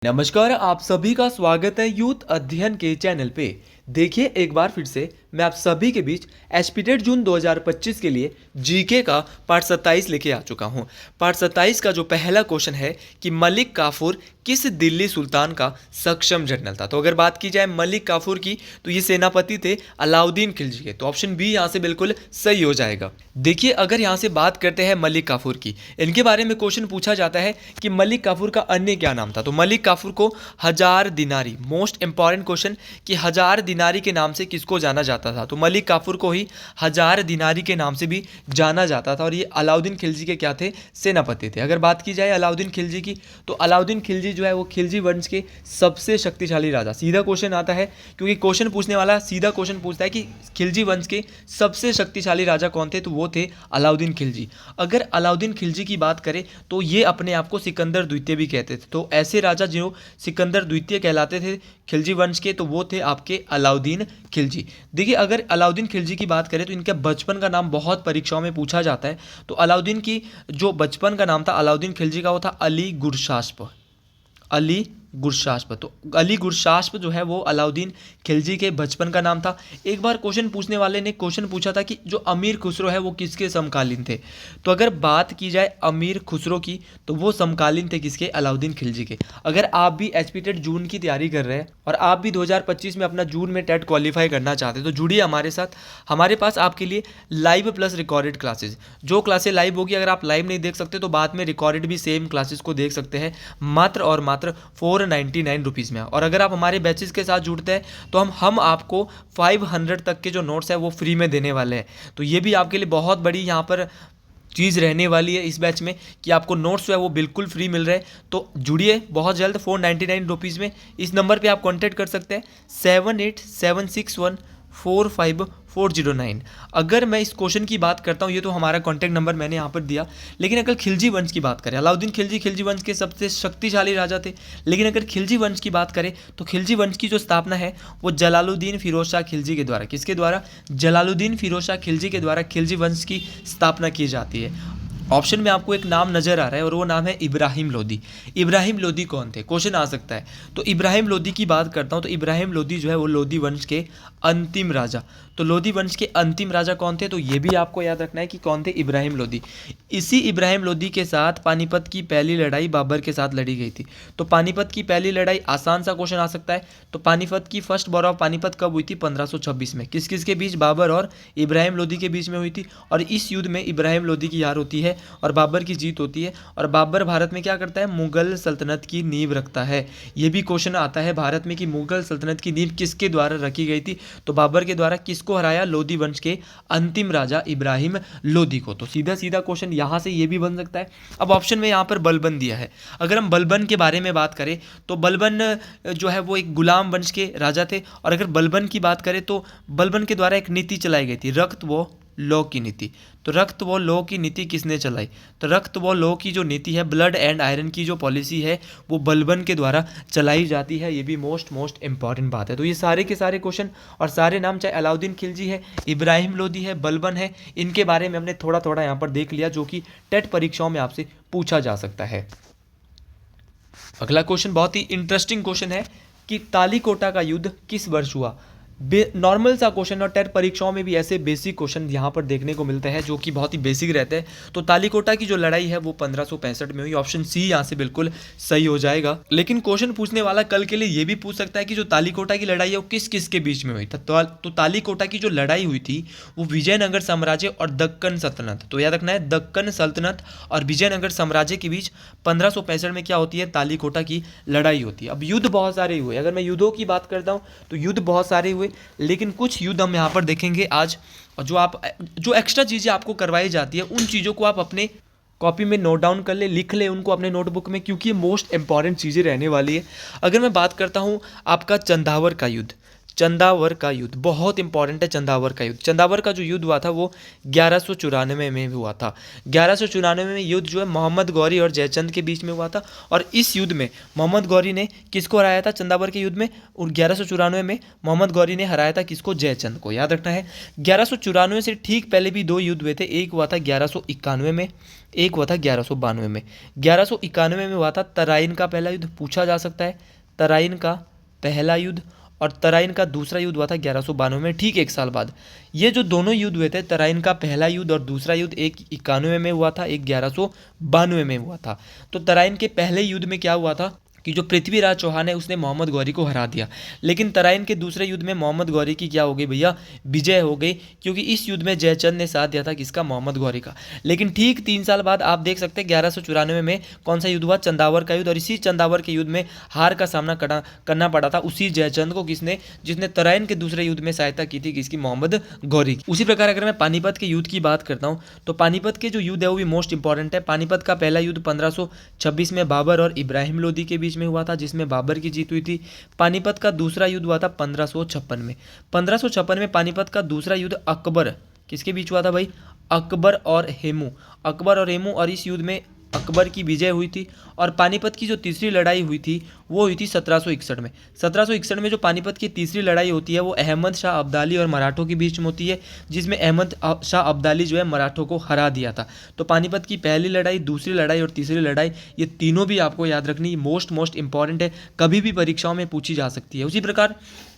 नमस्कार, आप सभी का स्वागत है यूथ अध्ययन के चैनल पे। देखिए एक बार फिर से मैं आप सभी के बीच एस्पिटेट जून 2025 के लिए जीके का पार्ट 27 लेके आ चुका हूँ। पार्ट 27 का जो पहला क्वेश्चन है कि मलिक काफूर किस दिल्ली सुल्तान का सक्षम जनरल था। तो अगर बात की जाए मलिक काफूर की तो ये सेनापति थे अलाउद्दीन खिलजी के। तो ऑप्शन बी यहाँ से बिल्कुल सही हो जाएगा। देखिए अगर यहाँ से बात करते हैं मलिक काफूर की, इनके बारे में क्वेश्चन पूछा जाता है कि मलिक काफूर का अन्य क्या नाम था। तो मलिक काफूर को हजार दिनारी, मोस्ट इंपॉर्टेंट क्वेश्चन, कि हजार दिनारी के नाम से किसको जाना जाता था। तो मलिक काफूर को ही हजार दिनारी के नाम से भी जाना जाता था और ये अलाउद्दीन खिलजी के क्या थे, सेनापति थे। अगर बात की जाए अलाउद्दीन खिलजी की तो अलाउद्दीन खिलजी जो है वो खिलजी वंश के सबसे शक्तिशाली राजा, सीधा क्वेश्चन आता है क्योंकि क्वेश्चन पूछने वाला सीधा क्वेश्चन पूछता है कि खिलजी वंश के सबसे शक्तिशाली राजा कौन थे, तो वो थे अलाउद्दीन खिलजी। अगर अलाउद्दीन खिलजी की बात करें तो ये अपने आप को सिकंदर द्वितीय भी कहते थे। तो ऐसे राजा जो सिकंदर द्वितीय कहलाते थे खिलजी वंश के, तो वो थे आपके अलाउद्दीन खिलजी। देखिए अगर अलाउद्दीन खिलजी की बात करें तो इनके बचपन का नाम बहुत परीक्षाओं में पूछा जाता है। तो अलाउद्दीन की जो बचपन का नाम था अलाउद्दीन खिलजी का, वो था अली गुरशास्प। अली गुरशास्प। तो अली गुरशास्प जो है वो अलाउद्दीन खिलजी के बचपन का नाम था। एक बार क्वेश्चन पूछने वाले ने क्वेश्चन पूछा था कि जो अमीर खुसरो है वो किसके समकालीन थे। तो अगर बात की जाए अमीर खुसरो की तो वो समकालीन थे किसके, अलाउद्दीन खिलजी के। अगर आप भी एचपीटेट जून की तैयारी कर रहे हैं और आप भी 2025 में अपना जून में टेट क्वालिफाई करना चाहते हैं तो जुड़िए हमारे साथ। हमारे पास आपके लिए लाइव प्लस रिकॉर्डेड क्लासेज, जो क्लासेज लाइव होगी अगर आप लाइव नहीं देख सकते तो बाद में रिकॉर्डेड भी सेम क्लासेज को देख सकते हैं मात्र और मात्र 499 रुपीज़ में। और अगर आप हमारे बैचेस के साथ जुड़ते हैं तो हम आपको 500 तक के जो नोट्स है वो फ्री में देने वाले हैं। तो ये भी आपके लिए बहुत बड़ी यहाँ पर चीज़ रहने वाली है इस बैच में कि आपको नोट्स जो है वो बिल्कुल फ्री मिल रहे हैं। तो जुड़िए बहुत जल्द 499 रुपीज़ में। इस नंबर पे आप कांटेक्ट कर सकते हैं 7876145409। अगर मैं इस क्वेश्चन की बात करता हूँ, ये तो हमारा कॉन्टैक्ट नंबर मैंने यहाँ पर दिया, लेकिन अगर खिलजी वंश की बात करें, अलाउद्दीन खिलजी खिलजी वंश के सबसे शक्तिशाली राजा थे। लेकिन अगर खिलजी वंश की बात करें तो खिलजी वंश की जो स्थापना है वो जलालुद्दीन फिरोज शाह खिलजी के द्वारा, किसके द्वारा, जलालुद्दीन फिरोज शाह खिलजी के द्वारा खिलजी वंश की स्थापना की जाती है। ऑप्शन में आपको एक नाम नजर आ रहा है और वो नाम है इब्राहिम लोदी। इब्राहिम लोदी कौन थे, क्वेश्चन आ सकता है। तो इब्राहिम लोदी की बात करता हूँ तो इब्राहिम लोदी जो है वो लोदी वंश के अंतिम राजा। तो लोदी वंश के अंतिम राजा कौन थे, तो ये भी आपको याद रखना है कि कौन थे, इब्राहिम लोदी। इसी इब्राहिम लोदी के साथ पानीपत की पहली लड़ाई बाबर के साथ लड़ी गई थी। तो पानीपत की पहली लड़ाई, आसान सा क्वेश्चन आ सकता है। तो पानीपत की फर्स्ट वॉर ऑफ पानीपत कब हुई थी, 1526 में। किस किस के बीच, बाबर और इब्राहिम लोदी के बीच में हुई थी। और इस युद्ध में इब्राहिम लोदी की हार होती है और बाबर की जीत होती है। और बाबर भारत में क्या करता है, मुगल सल्तनत की नींव रखता है। ये भी क्वेश्चन आता है भारत में कि मुगल सल्तनत की नींव किसके द्वारा रखी गई थी। तो बाबर के द्वारा। किसको हराया, लोदी वंश के अंतिम राजा इब्राहिम लोदी को। तो सीधा सीधा क्वेश्चन यहां से ये भी बन सकता है। अब ऑप्शन में यहां पर बलबन दिया है। अगर हम बलबन के बारे में बात करें तो बलबन जो है वो एक गुलाम वंश के राजा थे। और अगर बलबन की बात करें तो बलबन के द्वारा एक नीति चलाई गई थी, रक्त व लौ की नीति। तो रक्त व लौ की नीति किसने चलाई, तो रक्त व लौ की जो नीति है, ब्लड एंड आयरन की जो पॉलिसी है वो बलबन के द्वारा चलाई जाती है। ये भी मोस्ट इंपॉर्टेंट बात है। तो ये सारे के सारे क्वेश्चन और सारे नाम, चाहे अलाउद्दीन खिलजी है, इब्राहिम लोदी है, बलबन है, इनके बारे में हमने थोड़ा थोड़ा यहाँ पर देख लिया जो कि टेट परीक्षाओं में आपसे पूछा जा सकता है। अगला क्वेश्चन बहुत ही इंटरेस्टिंग क्वेश्चन है कि तालीकोटा का युद्ध किस वर्ष हुआ। नॉर्मल सा क्वेश्चन, और टेट परीक्षाओं में भी ऐसे बेसिक क्वेश्चन यहाँ पर देखने को मिलते हैं जो कि बहुत ही बेसिक रहते हैं। तो तालीकोटा की जो लड़ाई है वो 1565 में हुई। ऑप्शन सी यहाँ से बिल्कुल सही हो जाएगा। लेकिन क्वेश्चन पूछने वाला कल के लिए ये भी पूछ सकता है कि जो तालीकोटा की लड़ाई है वो किस किस के बीच में हुई। तो तालीकोटा की जो लड़ाई हुई थी वो विजयनगर साम्राज्य और दक्कन सल्तनत, तो याद रखना है दक्कन सल्तनत और विजयनगर साम्राज्य के बीच 1565 में क्या होती है, तालीकोटा की लड़ाई होती है। अब युद्ध बहुत सारे हुए। अगर मैं युद्धों की बात करता हूँ तो युद्ध बहुत सारे हुए, लेकिन कुछ युद्ध हम यहाँ पर देखेंगे आज। और जो एक्स्ट्रा चीज़ें आपको करवाई जाती है उन चीज़ों को आप अपने कॉपी में नोट डाउन कर ले, लिख ले उनको अपने नोटबुक में, क्योंकि ये मोस्ट इंपॉर्टेंट चीज़ें रहने वाली है। अगर मैं बात करता हूँ आपका चंदावर का युद्ध, चंदावर का युद्ध बहुत इंपॉर्टेंट है। चंदावर का युद्ध, चंदावर का जो युद्ध हुआ था वो 1194 में हुआ था। 1194 में युद्ध जो है मोहम्मद गौरी और जयचंद के बीच में हुआ था। और इस युद्ध में मोहम्मद गौरी ने किसको हराया था? चंदावर के युद्ध में। और 1194 में मोहम्मद गौरी ने हराया था किसको? जयचंद को। याद रखना है 1194 से ठीक पहले भी दो युद्ध हुए थे। एक हुआ था 1191 में, एक हुआ था 1192 में। 1191 में हुआ था तराइन का पहला युद्ध, पूछा जा सकता है तराइन का पहला युद्ध, और तराइन का दूसरा युद्ध हुआ था 1192 में, ठीक एक साल बाद। ये जो दोनों युद्ध हुए थे, तराइन का पहला युद्ध और दूसरा युद्ध, एक 91 में हुआ था, एक 1192 में हुआ था। तो तराइन के पहले युद्ध में क्या हुआ था कि जो पृथ्वीराज चौहान है उसने मोहम्मद गौरी को हरा दिया। लेकिन तराइन के दूसरे युद्ध में मोहम्मद गौरी की क्या हो गई भैया? विजय हो गई, क्योंकि इस युद्ध में जयचंद ने साथ दिया था किसका? मोहम्मद गौरी का। लेकिन ठीक 3 साल बाद आप देख सकते हैं 1194 में कौन सा युद्ध हुआ? चंदावर का युद्ध। और इसी चंदावर के युद्ध में हार का सामना करना पड़ा था उसी जयचंद को, किसने? जिसने तराइन के दूसरे युद्ध में सहायता की थी किसकी? मोहम्मद गौरी की। उसी प्रकार अगर मैं पानीपत के युद्ध की बात करता हूँ तो पानीपत के जो युद्ध है वो भी मोस्ट इंपॉर्टेंट है। पानीपत का पहला युद्ध 1526 में बाबर और इब्राहिम लोदी के बीच में हुआ था, जिसमें बाबर की जीत हुई थी। पानीपत का दूसरा युद्ध हुआ था 1556 में। 1556 में पानीपत का दूसरा युद्ध अकबर किसके बीच हुआ था भाई? अकबर और हेमू। अकबर और हेमू, और इस युद्ध में अकबर की विजय हुई थी। और पानीपत की जो तीसरी लड़ाई हुई थी वो हुई थी 1761 में। 1761 में जो पानीपत की तीसरी लड़ाई होती है वो अहमद शाह अब्दाली और मराठों के बीच में होती है, जिसमें अहमद शाह अब्दाली जो है मराठों को हरा दिया था। तो पानीपत की पहली लड़ाई, दूसरी लड़ाई और तीसरी लड़ाई, ये तीनों भी आपको याद रखनी मोस्ट इंपॉर्टेंट है, कभी भी परीक्षाओं में पूछी जा सकती है। उसी प्रकार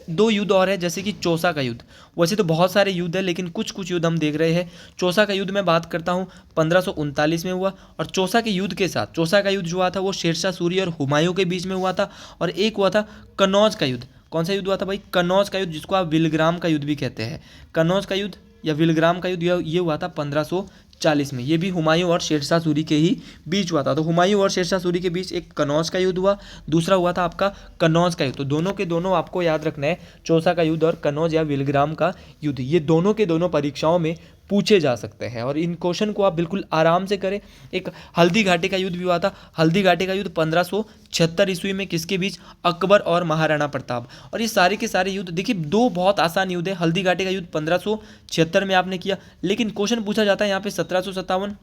दो युद्ध और है, जैसे कि चौसा का युद्ध। वैसे तो बहुत सारे युद्ध है लेकिन कुछ कुछ युद्ध हम देख रहे हैं। चौसा का युद्ध मैं बात करता हूँ 1539 में हुआ। और चौसा के युद्ध के साथ, चौसा का युद्ध जो हुआ था वो शेरशाह सूरी और हुमायूं के बीच में हुआ था। और एक हुआ था कन्नौज का युद्ध। कौन सा युद्ध हुआ था भाई? कन्नौज का युद्ध, जिसको आप विलग्राम का युद्ध भी कहते हैं। कन्नौज का युद्ध या विलग्राम का युद्ध ये हुआ था 1540 में। ये भी हुमायूं और शेरशाह सूरी के ही बीच हुआ था। तो हुमायूं और शेरशाह सूरी के बीच एक कन्नौज का युद्ध हुआ, दूसरा हुआ था आपका कन्नौज का युद्ध। तो दोनों के दोनों आपको याद रखना है, चौसा का युद्ध और कन्नौज या विलग्राम का युद्ध, ये दोनों के दोनों परीक्षाओं में पूछे जा सकते हैं। और इन क्वेश्चन को आप बिल्कुल आराम से करें। एक हल्दी घाटी का युद्ध भी हुआ था। हल्दी घाटी का युद्ध 1576 ईस्वी में किसके बीच? अकबर और महाराणा प्रताप। और ये सारे के सारे युद्ध देखिए, दो बहुत आसान युद्ध है। हल्दी घाटी का युद्ध 1576 में आपने किया, लेकिन क्वेश्चन पूछा जाता है यहाँ पे 1757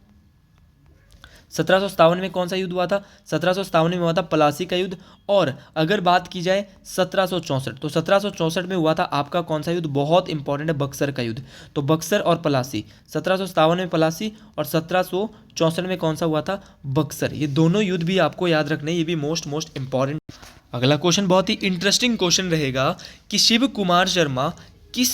में कौन सा युद्ध हुआ था? 1757 में हुआ था पलासी का युद्ध। और अगर बात की जाए 1764, तो 1764 में हुआ था आपका कौन सा युद्ध? बहुत इंपॉर्टेंट है, बक्सर का युद्ध। तो बक्सर और पलासी, 1757 में पलासी और 1764 में कौन सा हुआ था? बक्सर। ये दोनों युद्ध भी आपको याद रखने, ये भी मोस्ट इंपॉर्टेंट। अगला क्वेश्चन बहुत ही इंटरेस्टिंग क्वेश्चन रहेगा कि शिव कुमार शर्मा किस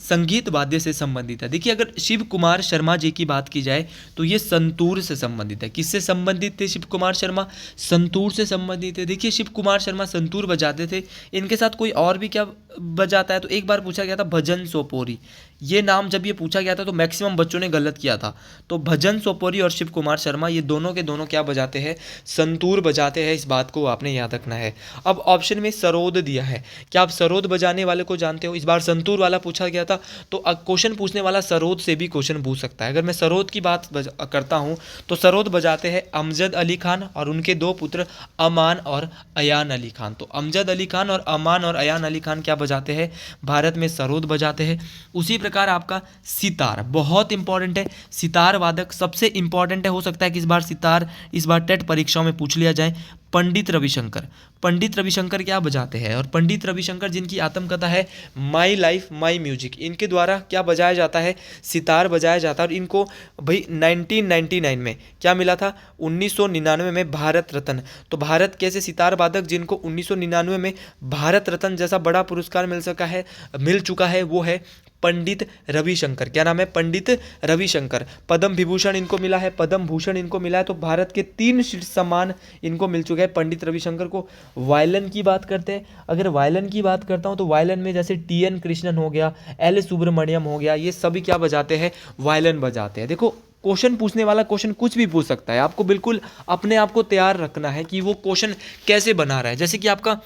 संगीत वाद्य से संबंधित है? देखिए, अगर शिव कुमार शर्मा जी की बात की जाए तो ये संतूर से संबंधित है। किससे संबंधित थे शिव कुमार शर्मा? संतूर से संबंधित है। देखिए, शिव कुमार शर्मा संतूर बजाते थे। इनके साथ कोई और भी क्या बजाता है? तो एक बार पूछा गया था भजन सोपोरी। ये नाम जब ये पूछा गया था तो मैक्सिमम बच्चों ने गलत किया था। तो भजन सोपोरी और शिव कुमार शर्मा ये दोनों के दोनों क्या बजाते हैं? संतूर बजाते हैं। इस बात को आपने याद रखना है। अब ऑप्शन में सरोद दिया है, क्या आप सरोद बजाने वाले को जानते हो? इस बार संतूर वाला पूछा गया था, तो क्वेश्चन पूछने वाला सरोद से भी क्वेश्चन पूछ सकता है। अगर मैं सरोद की बात करता हूँ तो सरोद बजाते हैं अमजद अली खान और उनके दो पुत्र अमान और अयान अली खान। तो अमजद अली खान और अमान और अयान अली खान क्या बजाते हैं? भारत में सरोद बजाते हैं। उसी प्रकार आपका सितार बहुत इंपॉर्टेंट है। सितार वादक सबसे इंपॉर्टेंट है। हो सकता है कि इस बार टेट परीक्षाओं में पूछ लिया जाए। पंडित रविशंकर, पंडित रविशंकर क्या बजाते हैं? और पंडित रविशंकर जिनकी आत्मकथा है माई लाइफ माई म्यूजिक, इनके द्वारा क्या बजाया जाता है? सितार बजाया जाता है। और इनको भाई 1999 में क्या मिला था? 1999 में भारत रत्न। तो भारत के ऐसे सितार वादक जिनको 1999 में भारत रत्न जैसा बड़ा पुरस्कार मिल चुका है वो है पंडित रविशंकर। क्या नाम है? पंडित रविशंकर। पद्म विभूषण इनको मिला है, पद्म भूषण इनको मिला है। तो भारत के 3 शीर्ष सम्मान इनको मिल चुके हैं पंडित रविशंकर को। वायलिन की बात करते हैं। अगर वायलिन की बात करता हूं तो वायलिन में जैसे टी.एन. कृष्णन हो गया, एल. सुब्रमण्यम हो गया, ये सभी क्या बजाते हैं? वायलिन बजाते हैं। देखो, क्वेश्चन पूछने वाला क्वेश्चन कुछ भी पूछ सकता है। आपको बिल्कुल अपने आप को तैयार रखना है कि वो क्वेश्चन कैसे बना रहा है। जैसे कि आपका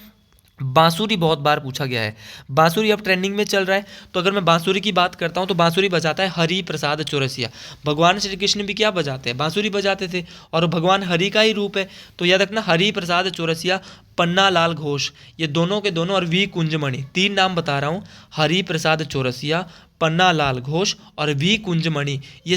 बांसुरी बहुत बार पूछा गया है। बांसुरी अब ट्रेंडिंग में चल रहा है। तो अगर मैं बांसुरी की बात करता हूं तो बांसुरी बजाता है हरि प्रसाद चौरसिया। भगवान श्री कृष्ण भी क्या बजाते हैं? बांसुरी बजाते थे और भगवान हरि का ही रूप है। तो याद रखना, हरि प्रसाद चौरसिया पन्नालाल घोष, ये दोनों के दोनों, और वी कुंजमणि, तीन नाम बता रहा हूँ, हरि प्रसाद चौरसिया, पन्नालाल घोष और वी कुंजमणि, ये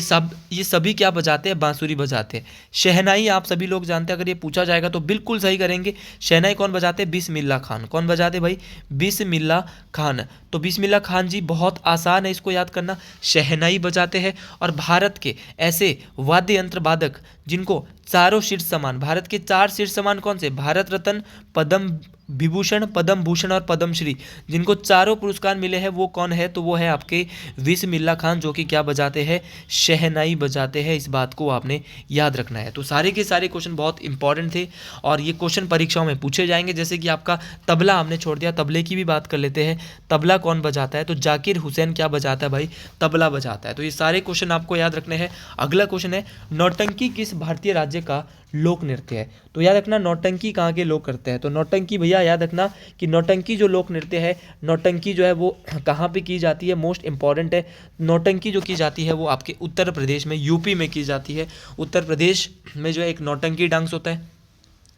सभी क्या बजाते हैं, बांसुरी बजाते हैं। शहनाई आप सभी लोग जानते हैं, अगर ये पूछा जाएगा तो बिल्कुल सही करेंगे। शहनाई कौन बजाते हैं, बिस्मिल्लाह खान। कौन बजाते भाई, बिस्मिल्लाह खान। तो बिस्मिल्लाह खान जी, बहुत आसान है इसको याद करना, शहनाई बजाते हैं। और भारत के ऐसे वाद्य यंत्र वादक जिनको चारों शीर्ष सम्मान, भारत के 4 शीर्ष सम्मान कौन से, भारत रत्न, पद्म विभूषण, पद्म भूषण और पद्मश्री, जिनको चारों पुरस्कार मिले हैं, वो कौन है, तो वो है आपके बिस्मिल्लाह खान, जो कि क्या बजाते हैं, शहनाई बजाते हैं। इस बात को आपने याद रखना है। तो सारे के सारे क्वेश्चन बहुत इंपॉर्टेंट थे और ये क्वेश्चन परीक्षाओं में पूछे जाएंगे। जैसे कि आपका तबला हमने छोड़ दिया, तबले की भी बात कर लेते हैं। तबला कौन बजाता है, तो जाकिर हुसैन क्या बजाता है भाई, तबला बजाता है। तो ये सारे क्वेश्चन आपको याद रखने हैं। अगला क्वेश्चन है, नौटंकी किस भारतीय राज्य का लोक नृत्य है। तो याद रखना, नौटंकी कहाँ के लोग करते हैं, तो नौटंकी भैया याद रखना कि नौटंकी जो लोक नृत्य है, नौटंकी जो है वो कहाँ पे की जाती है, मोस्ट इंपॉर्टेंट है। नौटंकी जो की जाती है वो आपके उत्तर प्रदेश में, यूपी में की जाती है। उत्तर प्रदेश में जो है एक नौटंकी डांस होता है।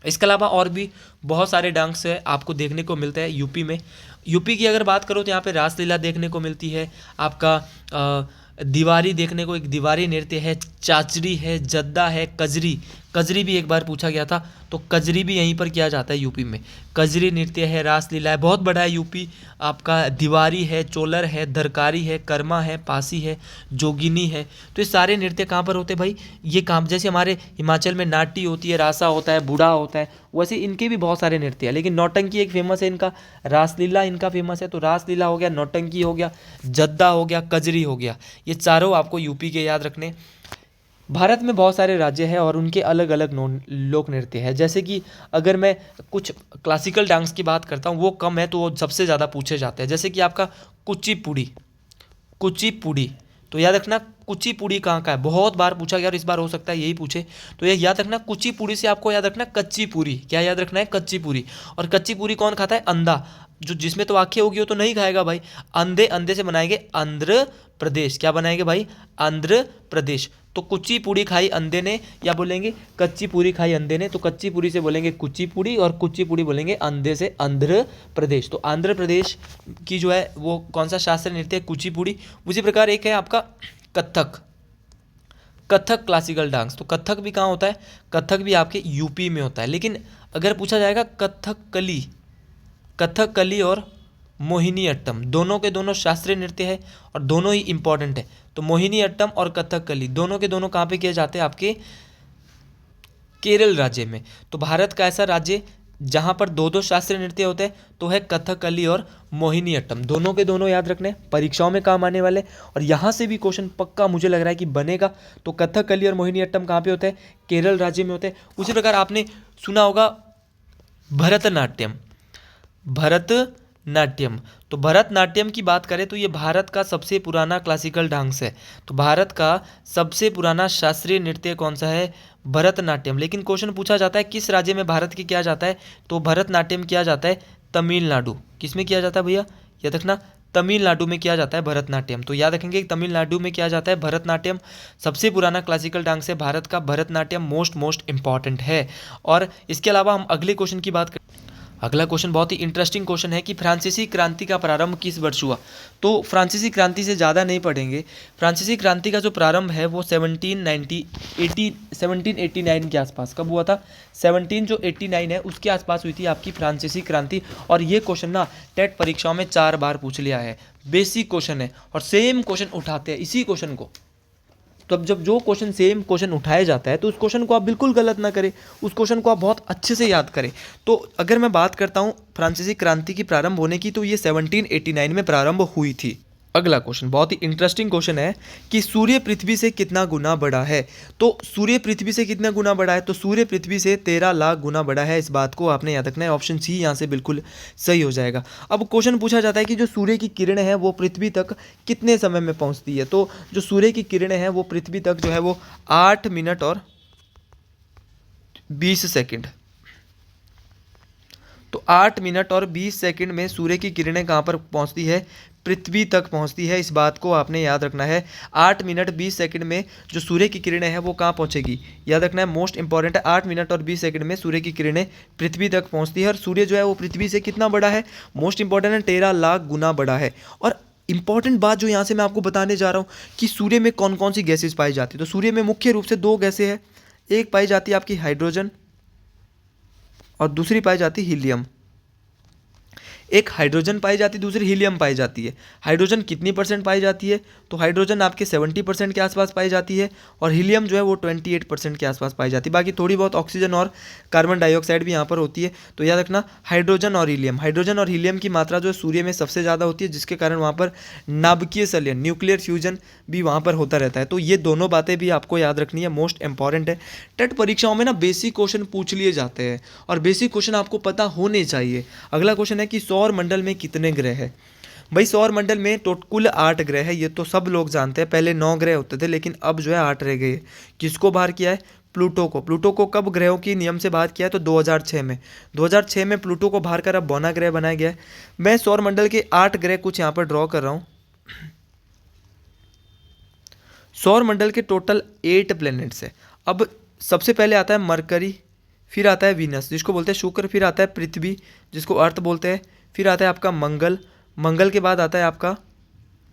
इसके अलावा और भी बहुत सारे डांस है आपको देखने को मिलता है यूपी में। यूपी की अगर बात करो तो यहाँ पे रासलीला देखने को मिलती है, आपका दीवारी देखने को, एक दीवारी नृत्य है, चाचरी है, जद्दा है, कजरी, कजरी भी एक बार पूछा गया था, तो कजरी भी यहीं पर किया जाता है यूपी में। कजरी नृत्य है, रासलीला है, बहुत बड़ा है यूपी आपका। दीवारी है, चोलर है, दरकारी है, कर्मा है, पासी है, जोगिनी है। तो ये सारे नृत्य कहाँ पर होते हैं भाई, ये काम जैसे हमारे हिमाचल में नाटी होती है, रासा होता है, बूढ़ा होता है, वैसे इनके भी बहुत सारे नृत्य है। लेकिन नौटंकी एक फेमस है इनका, रासलीला इनका फेमस है। तो रासलीला हो गया, नौटंकी हो गया, जद्दा हो गया, कजरी हो गया, ये चारों आपको यूपी के याद रखने। भारत में बहुत सारे राज्य हैं और उनके अलग अलग लोक नृत्य है। जैसे कि अगर मैं कुछ क्लासिकल डांस की बात करता हूँ, वो कम है तो वो सबसे ज़्यादा पूछे जाते हैं। जैसे कि आपका कुचिपुड़ी, कुचिपुड़ी, तो याद रखना कुचिपुड़ी कहाँ का है, बहुत बार पूछा गया और इस बार हो सकता है यही पूछे। तो ये याद रखना, कुचिपुड़ी से आपको याद रखना कच्ची पूरी, क्या याद रखना है, कच्ची पूरी। और कच्ची पूरी कौन खाता है, अंधा, जो जिसमें तो आँखें होगी वो तो नहीं खाएगा भाई। अंधे, अंधे से बनाएंगे आंध्र प्रदेश, क्या बनाएंगे भाई, आंध्र प्रदेश। तो कुची पूड़ी खाई अंधे ने, या बोलेंगे कच्ची पूरी खाई अंधे ने, तो कच्ची पूरी से बोलेंगे कुची पूड़ी और कुची पूड़ी बोलेंगे अंधे से आंध्र प्रदेश। तो आंध्र प्रदेश की जो है वो कौन सा शास्त्रीय नृत्य है, कुचिपुड़ी। उसी प्रकार एक है आपका कथक, कथक क्लासिकल डांस। तो कथक भी कहाँ होता है, कथक भी आपके यूपी में होता है। लेकिन अगर पूछा जाएगा कथकली, कथकली और मोहिनी अट्टम, दोनों के दोनों शास्त्रीय नृत्य है और दोनों ही इंपॉर्टेंट है। तो मोहिनी अट्टम और कथकली दोनों के दोनों कहाँ पे किए जाते हैं, आपके केरल राज्य में। तो भारत का ऐसा राज्य जहाँ पर दो दो शास्त्रीय नृत्य होते हैं तो है कथकली और मोहिनी अट्टम, दोनों के दोनों याद रखने, परीक्षाओं में काम आने वाले। और यहाँ से भी क्वेश्चन पक्का मुझे लग रहा है कि बनेगा। तो कथकली और मोहिनी अट्टम कहाँ पे होते हैं, केरल राज्य में होते हैं। उसी प्रकार आपने सुना होगा भरतनाट्यम, भरतनाट्यम। तो भरतनाट्यम की बात करें तो ये भारत का सबसे पुराना क्लासिकल डांस है। तो भारत का सबसे पुराना शास्त्रीय नृत्य कौन सा है, भरतनाट्यम। लेकिन क्वेश्चन पूछा जाता है किस राज्य में भारत के किया जाता है, तो भरतनाट्यम किया जाता है तमिलनाडु। किस में किया जाता है भैया, याद रखना, तमिलनाडु में किया जाता है भरतनाट्यम। तो याद रखेंगे तमिलनाडु में किया जाता है भरतनाट्यम। सबसे पुराना क्लासिकल डांस है भारत का भरतनाट्यम, मोस्ट इंपॉर्टेंट है। और इसके अलावा हम अगले क्वेश्चन की बात करें। अगला क्वेश्चन बहुत ही इंटरेस्टिंग क्वेश्चन है कि फ्रांसीसी क्रांति का प्रारंभ किस वर्ष हुआ। तो फ्रांसीसी क्रांति से ज़्यादा नहीं पढ़ेंगे। फ्रांसीसी क्रांति का जो प्रारंभ है वो 1789 के आसपास कब हुआ था, 1789 है उसके आसपास हुई थी आपकी फ्रांसीसी क्रांति। और ये क्वेश्चन ना टेट परीक्षाओं में 4 बार पूछ लिया है, बेसिक क्वेश्चन है और सेम क्वेश्चन उठाते हैं इसी क्वेश्चन को। तो अब जब जो क्वेश्चन सेम क्वेश्चन उठाया जाता है तो उस क्वेश्चन को आप बिल्कुल गलत ना करें, उस क्वेश्चन को आप बहुत अच्छे से याद करें। तो अगर मैं बात करता हूँ फ्रांसीसी क्रांति की प्रारंभ होने की, तो ये 1789 में प्रारंभ हुई थी। अगला क्वेश्चन बहुत ही इंटरेस्टिंग क्वेश्चन है कि सूर्य पृथ्वी से कितना गुना बड़ा है। तो सूर्य पृथ्वी से कितना गुना बड़ा है, तो सूर्य पृथ्वी से 13 लाख गुना बड़ा है। इस बात को आपने याद रखना है, ऑप्शन सी यहाँ से बिल्कुल सही हो जाएगा। अब क्वेश्चन पूछा जाता है कि जो सूर्य की किरणें हैं वो पृथ्वी तक कितने समय में पहुँचती है। तो जो सूर्य की किरणें हैं वो पृथ्वी तक जो है वो 8 मिनट और 20 सेकेंड। तो 8 मिनट और 20 सेकंड में सूर्य की किरणें कहाँ पर पहुँचती है, पृथ्वी तक पहुँचती है। इस बात को आपने याद रखना है। 8 मिनट 20 सेकंड में जो सूर्य की किरणें हैं वो कहाँ पहुँचेगी, याद रखना है, मोस्ट इंपॉर्टेंट है। 8 मिनट और 20 सेकंड में सूर्य की किरणें पृथ्वी तक पहुँचती है। और सूर्य जो है वो पृथ्वी से कितना बड़ा है, मोस्ट इंपॉर्टेंट है, 13 लाख गुना बड़ा है। और इंपॉर्टेंट बात जो यहाँ से मैं आपको बताने जा रहा हूँ कि सूर्य में कौन कौन सी गैसेज पाई जाती है। तो सूर्य में मुख्य रूप से 2 गैसें हैं, एक पाई जाती है आपकी हाइड्रोजन और दूसरी पाई जाती है हीलियम। एक हाइड्रोजन पाई जाती है, दूसरी हीलियम पाई जाती है। हाइड्रोजन कितनी % पाई जाती है, तो हाइड्रोजन आपके 70% के आसपास पाई जाती है और हीलियम जो है वो 28% के आसपास पाई जाती है। बाकी थोड़ी बहुत ऑक्सीजन और कार्बन डाइऑक्साइड भी यहाँ पर होती है। तो याद रखना हाइड्रोजन और हीलियम की मात्रा जो है सूर्य में सबसे ज़्यादा होती है, जिसके कारण वहाँ पर नाभिकीय संलयन, न्यूक्लियर फ्यूजन भी वहाँ पर होता रहता है। तो ये दोनों बातें भी आपको याद रखनी है, मोस्ट इंपॉर्टेंट है। टेट परीक्षाओं में ना बेसिक क्वेश्चन पूछ लिए जाते हैं और बेसिक क्वेश्चन आपको पता होने चाहिए। अगला क्वेश्चन है कि सौर मंडल में कितने ग्रह हैं। भाई सौर मंडल में कुल 8 ग्रह है, ये तो सब लोग जानते हैं। पहले 9 ग्रह होते थे लेकिन अब जो है 8 रह गए। किसको बाहर किया है, प्लूटो को। प्लूटो को कब ग्रहों की नियम से बाहर किया है, तो 2006 में। 2006 में प्लूटो को बाहर कर अब बौना ग्रह बनाया गया है। मैं सौर मंडल के 8 ग्रह कुछ यहाँ पर ड्रॉ कर रहा हूँ। सौर मंडल के टोटल 8 प्लैनेट्स है। अब सबसे पहले आता है मरकरी, फिर आता है वीनस जिसको बोलते हैं शुक्र, फिर आता है पृथ्वी जिसको अर्थ बोलते हैं, फिर आता है आपका मंगल, मंगल के बाद आता है आपका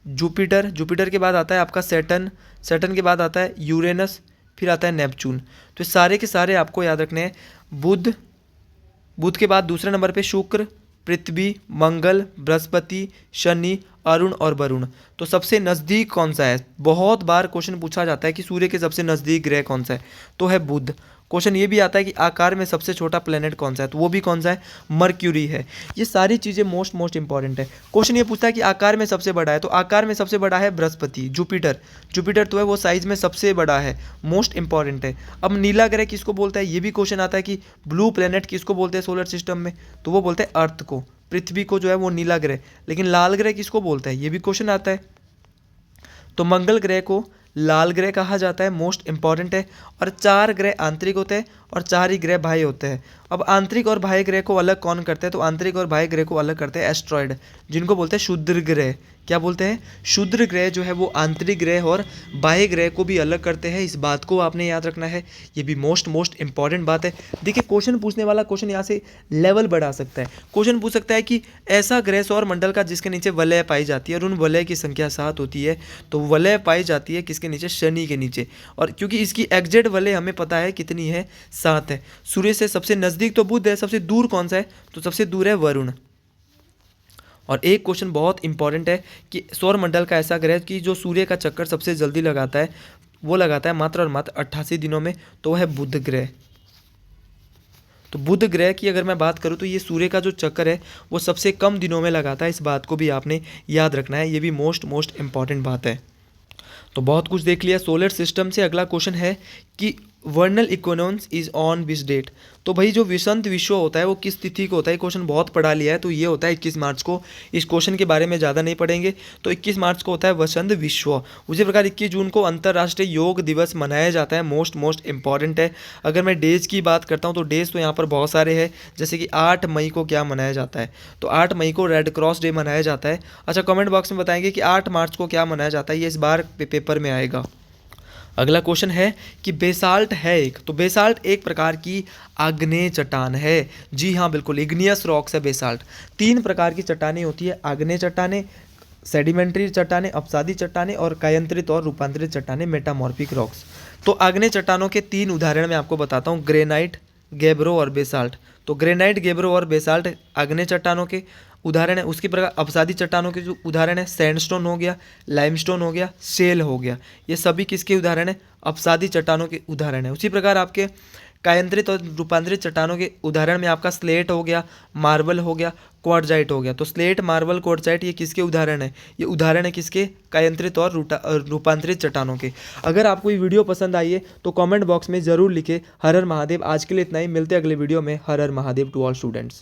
जुपिटर, जुपिटर के बाद आता है आपका सैटर्न, सैटर्न के बाद आता है यूरेनस, फिर आता है नेपच्यून। तो सारे के सारे आपको याद रखने हैं। बुध, बुध के बाद दूसरे नंबर पे शुक्र, पृथ्वी, मंगल, बृहस्पति, शनि, अरुण और वरुण। तो सबसे नज़दीक कौन सा है, बहुत बार क्वेश्चन पूछा जाता है कि सूर्य के सबसे नज़दीक ग्रह कौन सा है, तो है बुध। क्वेश्चन ये भी आता है कि आकार में सबसे छोटा प्लेनेट कौन सा है, तो वो भी कौन सा है, मर्क्यूरी है। ये सारी चीज़ें मोस्ट इंपॉर्टेंट है। क्वेश्चन ये पूछता है कि आकार में सबसे बड़ा है, तो आकार में सबसे बड़ा है बृहस्पति, जुपिटर। जुपिटर तो है वो साइज में सबसे बड़ा है, मोस्ट इंपॉर्टेंट है। अब नीला ग्रह किसको बोलता है, ये भी क्वेश्चन आता है कि ब्लू प्लेनेट किसको बोलते हैं सोलर सिस्टम में, तो वो बोलते हैं अर्थ को। पृथ्वी को जो है वो नीला ग्रह, लेकिन लाल ग्रह किसको बोलता है, ये भी क्वेश्चन आता है। तो मंगल ग्रह को लाल ग्रह कहा जाता है, मोस्ट इंपॉर्टेंट है। और 4 ग्रह आंतरिक होते हैं और 4 ही ग्रह बाह्य होते हैं। अब आंतरिक और बाह्य ग्रह को अलग कौन करते हैं, तो आंतरिक और बाह्य ग्रह को अलग करते हैं एस्ट्रॉयड, जिनको बोलते हैं क्षुद्र ग्रह। क्या बोलते हैं, क्षुद्र ग्रह जो है वो आंतरिक ग्रह और बाह्य ग्रह को भी अलग करते हैं। इस बात को आपने याद रखना है, ये भी मोस्ट इंपॉर्टेंट बात है। देखिए क्वेश्चन पूछने वाला क्वेश्चन यहाँ से लेवल बढ़ा सकता है। क्वेश्चन पूछ सकता है कि ऐसा ग्रह सौर मंडल का जिसके नीचे वलय पाई जाती है और उन वलय की संख्या 7 होती है, तो वलय पाई जाती है किसके नीचे, शनि के नीचे। और क्योंकि इसकी एग्जैक्ट वलय हमें पता है कितनी है, 7 है। सूर्य से सबसे नज़दीक तो बुध है, सबसे दूर कौन सा है, तो सबसे दूर है वरुण। और एक क्वेश्चन बहुत इंपॉर्टेंट है कि सौर मंडल का ऐसा ग्रह कि जो सूर्य का चक्कर सबसे जल्दी लगाता है, वो लगाता है मात्र और मात्र 88 दिनों में, तो वह है बुध ग्रह। तो बुध ग्रह की अगर मैं बात करूँ तो ये सूर्य का जो चक्कर है वो सबसे कम दिनों में लगाता है। इस बात को भी आपने याद रखना है, ये भी मोस्ट इंपॉर्टेंट बात है। तो बहुत कुछ देख लिया सोलर सिस्टम से। अगला क्वेश्चन है कि vernal equinox is on which date. तो भाई जो वसंत विश्व होता है वो किस तिथि को होता है, क्वेश्चन बहुत पढ़ा लिया है, तो ये होता है 21 मार्च को। इस क्वेश्चन के बारे में ज़्यादा नहीं पढ़ेंगे, तो 21 मार्च को होता है वसंत विश्व। उसी प्रकार 21 जून को अंतर्राष्ट्रीय योग दिवस मनाया जाता है, मोस्ट इंपॉर्टेंट है। अगर मैं डेज की बात करता हूँ तो डेज तो यहाँ पर बहुत सारे हैं, जैसे कि 8 मई को क्या मनाया जाता है, तो 8 मई को रेड क्रॉस डे मनाया जाता है। अच्छा कमेंट बॉक्स में बताएंगे कि 8 मार्च को क्या मनाया जाता है, ये इस बार पेपर में आएगा। अगला क्वेश्चन है कि बेसाल्ट है एक, तो बेसाल्ट एक प्रकार की आग्नेय चट्टान है। जी हाँ बिल्कुल, इग्नियस रॉक्स है बेसाल्ट। 3 प्रकार की चट्टानें होती है, आग्नेय चट्टानें, सेडिमेंट्री चट्टानें, अपसादी चट्टानें और कायांतरित और रूपांतरित चट्टानें, मेटामॉर्फिक रॉक्स। तो आग्नेय चट्टानों के 3 उदाहरण मैं आपको बताता हूँ, ग्रेनाइट, गैब्रो और बेसाल्ट। तो ग्रेनाइट, गैब्रो और बेसाल्ट आग्नेय चट्टानों के उदाहरण है। उसकी प्रकार अपसादी चट्टानों के जो उदाहरण है, सैंडस्टोन हो गया, लाइमस्टोन हो गया, शेल हो गया, ये सभी किसके उदाहरण है, अपसादी चट्टानों के उदाहरण है। उसी प्रकार आपके कायांतरित और रूपांतरित चट्टानों के उदाहरण में आपका स्लेट हो गया, मार्बल हो गया, क्वार्टजाइट हो गया। तो स्लेट, मार्बल, क्वार्टजाइट ये किसके उदाहरण है, ये उदाहरण है किसके, कायांतरित और रूपांतरित चट्टानों के। अगर आपको ये वीडियो पसंद आई है तो कमेंट बॉक्स में ज़रूर लिखें हर हर महादेव। आज के लिए इतना ही, मिलते हैं अगले वीडियो में। हर हर महादेव टू ऑल स्टूडेंट्स।